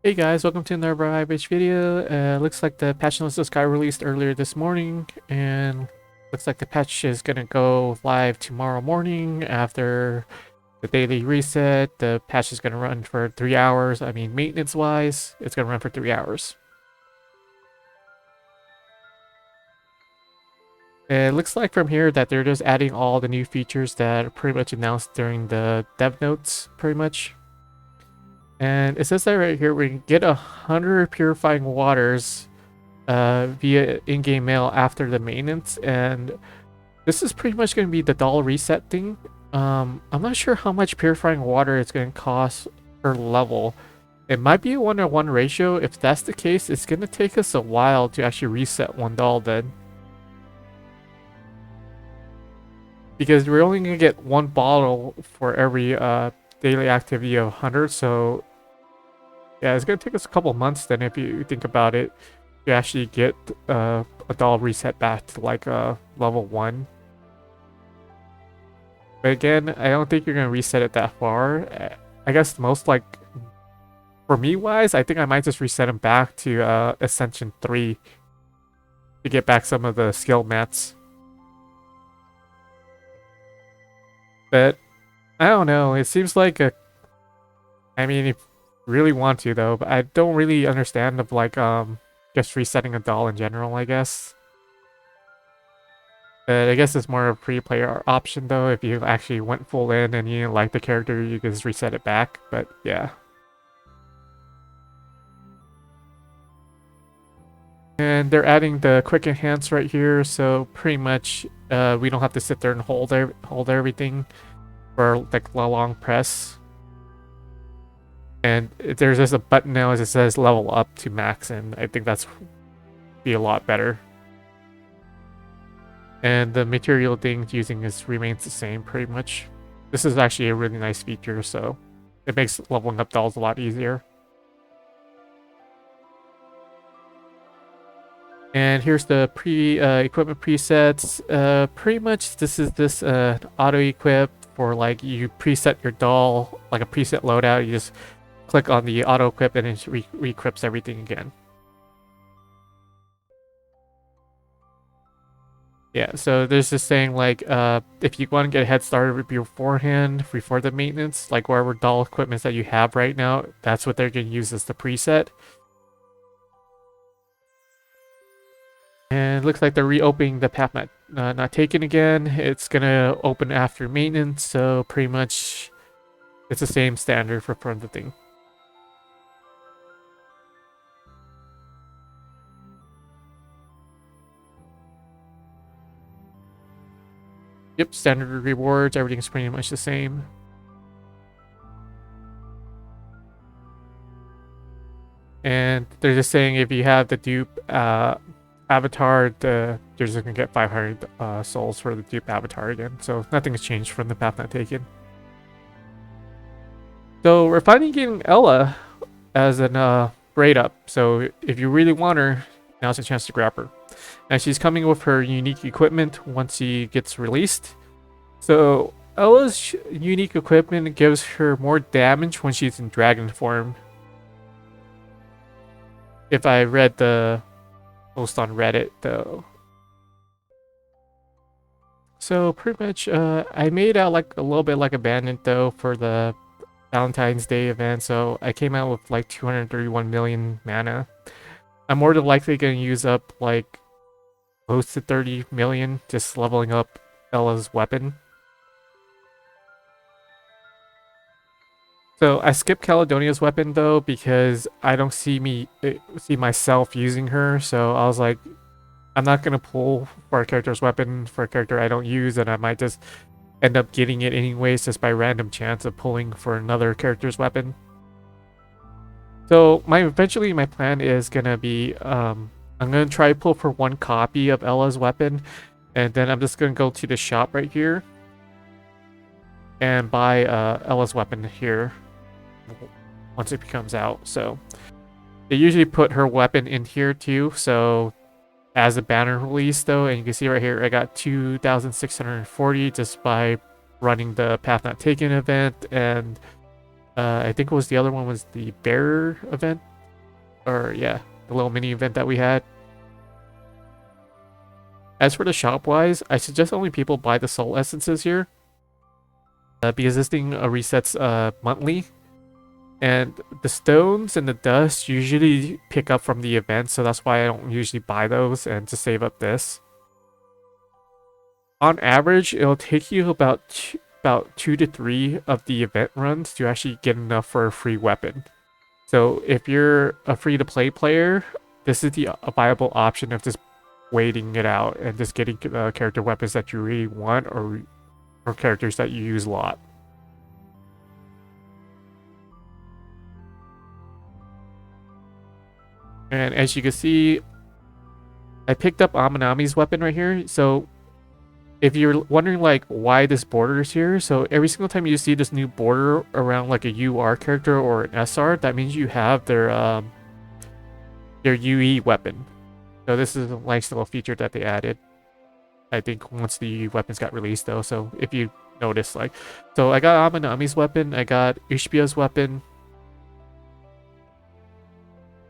Hey guys, welcome to another IBH video. Looks like the patch notes just got released earlier this morning, and looks like the patch is gonna go live tomorrow morning after the daily reset. The patch is gonna run for 3 hours. I mean, maintenance-wise, it's gonna run for 3 hours. It looks like from here that they're just adding all the new features that are pretty much announced during the dev notes, pretty much. And it says that right here, we can get 100 purifying waters via in-game mail after the maintenance, and this is pretty much going to be the doll reset thing. I'm not sure how much purifying water it's going to cost per level. It might be a 1-to-1 ratio. If that's the case, it's going to take us a while to actually reset one doll then. Because we're only going to get one bottle for every daily activity of 100, so yeah, it's going to take us a couple months then if you think about it. You actually get a doll reset back to like level 1. But again, I don't think you're going to reset it that far. I guess most like, for me wise, I think I might just reset him back to Ascension 3 to get back some of the skill mats. But I don't know, it seems like I mean, if you really want to though, but I don't really understand of like just resetting a doll in general, I guess. But I guess it's more of a pre-player option though. If you actually went full in and you didn't like the character, you can just reset it back. But yeah. And they're adding the quick enhance right here, so pretty much we don't have to sit there and hold everything for like a long press. And there's just a button now as it says level up to max, and I think that's be a lot better. And the material thing using remains the same pretty much. This is actually a really nice feature, so it makes leveling up dolls a lot easier. And here's the equipment presets. Pretty much this is this auto equip for like you preset your doll, like a preset loadout. You just click on the auto equip and it re-equips everything again. Yeah, so there's this saying like if you want to get a head start beforehand, before the maintenance, like whatever doll equipment that you have right now, that's what they're going to use as the preset. And it looks like they're reopening the path not taken again. It's going to open after maintenance, so pretty much it's the same standard for the thing. Yep, standard rewards, everything's pretty much the same. And they're just saying if you have the dupe avatar, you're just gonna get 500 souls for the dupe avatar again. So nothing's changed from the path not taken. So we're finally getting Ella as an braid up. So if you really want her, now's a chance to grab her. And she's coming with her unique equipment once she gets released. So Ella's unique equipment gives her more damage when she's in dragon form. If I read the post on Reddit though. So pretty much I made out like a little bit like a bandit though for the Valentine's Day event, so I came out with like 231 million mana. I'm more than likely going to use up like close to 30 million just leveling up Ella's weapon. So I skipped Caledonia's weapon though because I don't see myself using her, so I was like, I'm not gonna pull for a character's weapon for a character I don't use, and I might just end up getting it anyways just by random chance of pulling for another character's weapon. So eventually my plan is gonna be I'm gonna try to pull for one copy of Ella's weapon, and then I'm just gonna go to the shop right here and buy Ella's weapon here once it comes out. So they usually put her weapon in here too, so as a banner release though, and you can see right here I got 2,640 just by running the Path Not Taken event, and I think it was the other one was the Bearer event or yeah, the little mini event that we had. As for the shop wise, I suggest only people buy the soul essences here, because this thing resets monthly, and the stones and the dust usually pick up from the event, so that's why I don't usually buy those and to save up this. On average, it'll take you about 2 to 3 of the event runs to actually get enough for a free weapon. So if you're a free-to-play player, this is the a viable option of just waiting it out and just getting character weapons that you really want, or characters that you use a lot. And as you can see, I picked up Amanami's weapon right here. So if you're wondering like why this border is here, so every single time you see this new border around like a UR character or an SR, that means you have their UE weapon. So this is a nice little feature that they added, I think, once the weapons got released though. So if you notice, like, so I got Amanami's weapon, I got Ushbia's weapon,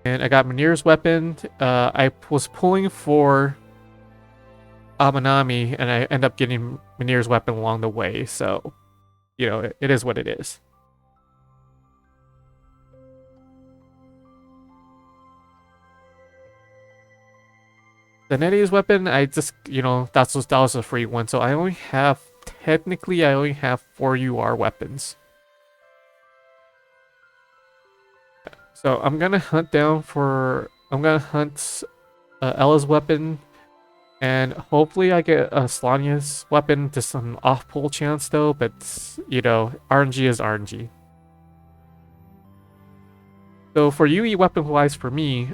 and I got Manir's weapon. I was pulling for Amanami, and I end up getting Manir's weapon along the way. So, you know, it is what it is. The Netti's weapon, I just, you know, that was a free one. So I only have, technically, I only have 4 UR weapons. So I'm gonna hunt Ella's weapon, and hopefully I get Slania's weapon to some off-pull chance though, but, you know, RNG is RNG. So for UE weapon-wise for me,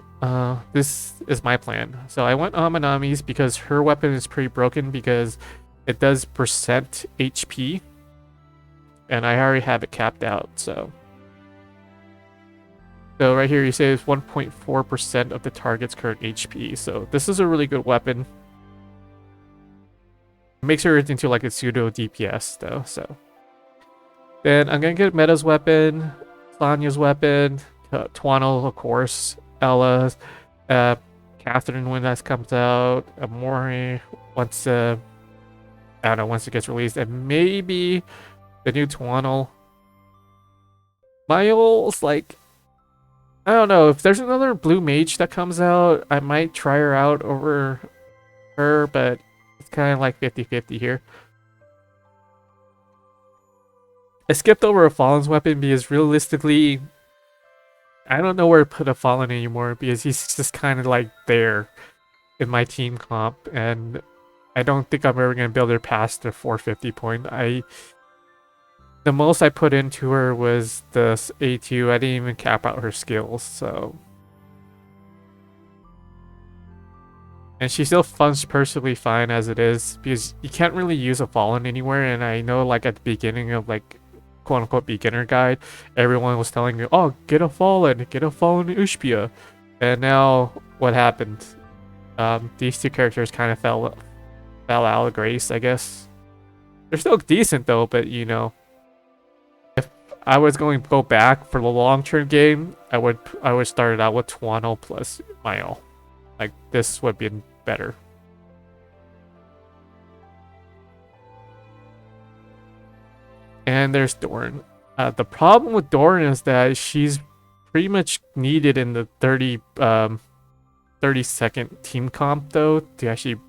this is my plan. So I went Amanami's because her weapon is pretty broken because it does percent HP, and I already have it capped out, so... So right here you say it's 1.4% of the target's current HP, so this is a really good weapon. It makes her into like a pseudo DPS though, so... Then I'm gonna get Meta's weapon, Sonya's weapon, Twano, of course, Ella, Catherine when that comes out, Amori once I don't know, once it gets released, and maybe the new Twano. Miles, like, I don't know, if there's another blue mage that comes out, I might try her out over her, but it's kind of like 50-50 here. I skipped over a Fallen's weapon because realistically, I don't know where to put a Fallen anymore because he's just kind of like there in my team comp, and I don't think I'm ever going to build her past the 450 point. The most I put into her was the A2. I didn't even cap out her skills, so... And she still functions perfectly fine as it is, because you can't really use a Fallen anywhere, and I know like at the beginning of like quote-unquote beginner guide, everyone was telling me, oh, get a Fallen Ushbia. And now, what happened? These two characters kind of fell out of grace, I guess. They're still decent though, but you know, if I was going to go back for the long-term game, I would start it out with Twano plus Mayo. Like, this would be better. And there's Doran. The problem with Doran is that she's pretty much needed in the 30-second team comp though to actually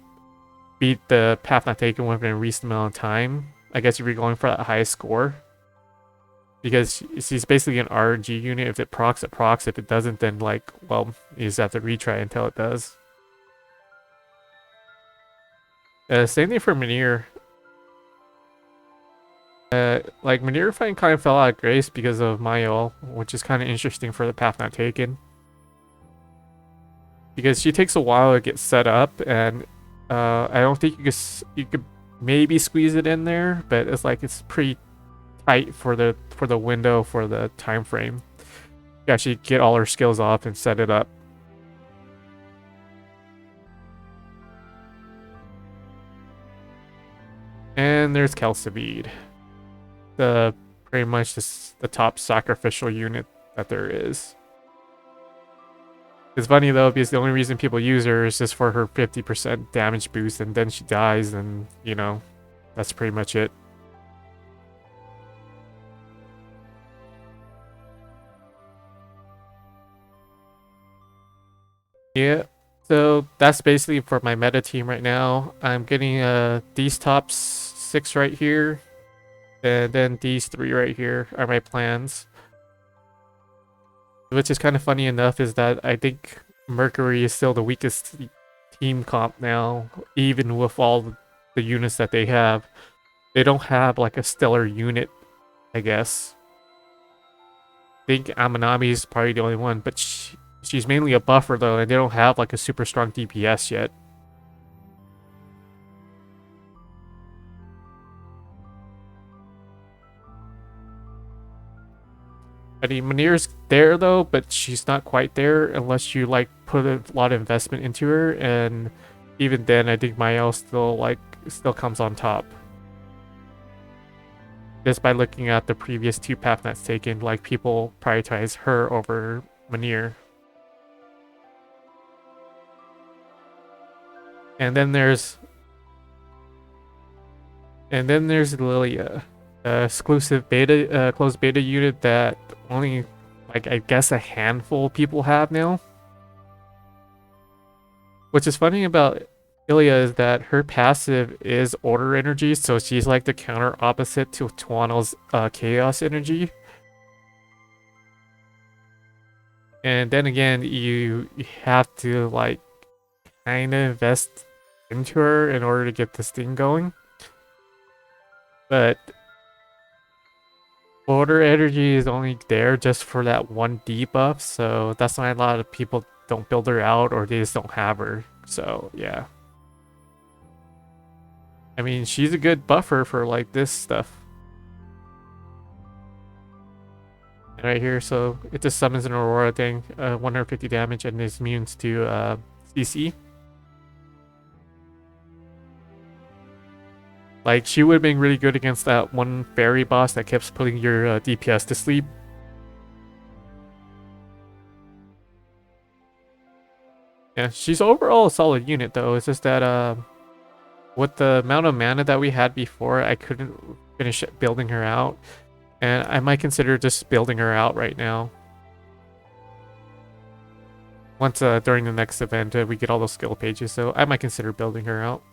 beat the path not taken within a recent amount of time. I guess if you're going for that high score. Because she's basically an RNG unit. If it procs, it procs. If it doesn't, then like, well, you just have to retry until it does. Same thing for Manir. Like, Manir fight kind of fell out of grace because of Mayol, which is kind of interesting for the path not taken. Because she takes a while to get set up, and I don't think you could maybe squeeze it in there, but it's like it's pretty tight for the window for the time frame. You actually get all her skills off and set it up. And there's Kelsavid. Pretty much the top sacrificial unit that there is. It's funny though, because the only reason people use her is just for her 50% damage boost, and then she dies, and you know, that's pretty much it. Yeah, so that's basically for my meta team right now. I'm getting these top 6 right here, and then these 3 right here are my plans. Which is kind of funny enough is that I think Mercury is still the weakest team comp now, even with all the units that they have. They don't have like a stellar unit, I guess. I think Amanami is probably the only one, but she's mainly a buffer though, and they don't have like a super strong DPS yet. I mean, Manir's there though, but she's not quite there unless you like put a lot of investment into her, and even then, I think Mael still comes on top. Just by looking at the previous 2 pathnets taken, like people prioritize her over Manir. And then there's Lilia, exclusive beta, closed beta unit that only, like, I guess a handful of people have now. Which is funny about Lilia is that her passive is order energy, so she's like the counter opposite to Tuano's chaos energy. And then again, you have to like kind of invest into her in order to get this thing going. But order energy is only there just for that one debuff, so that's why a lot of people don't build her out or they just don't have her. So yeah. I mean, she's a good buffer for like this stuff. And right here, so it just summons an Aurora thing, 150 damage, and is immune to CC. Like, she would have been really good against that one fairy boss that kept putting your DPS to sleep. Yeah, she's overall a solid unit though. It's just that with the amount of mana that we had before, I couldn't finish building her out. And I might consider just building her out right now. Once during the next event, we get all those skill pages, so I might consider building her out.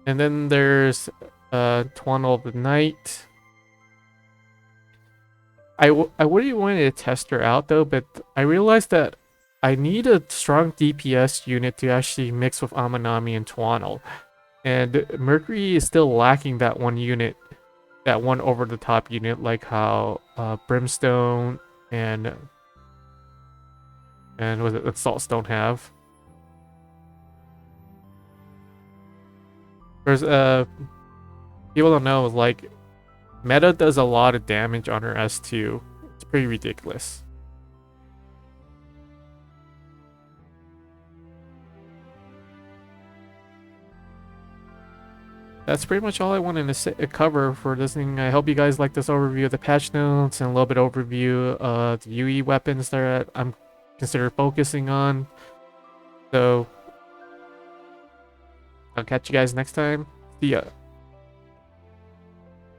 And then there's Tuano of the Night. I really wanted to test her out though, but I realized that I need a strong DPS unit to actually mix with Amanami and Tuano. And Mercury is still lacking that one unit, that one over-the-top unit, like how Brimstone and was it Saltstone have. There's people don't know, like, Meta does a lot of damage on her S2. It's pretty ridiculous. That's pretty much all I wanted to cover for this thing. I hope you guys like this overview of the patch notes and a little bit overview of the UE weapons that I'm considered focusing on. So, I'll catch you guys next time. See ya.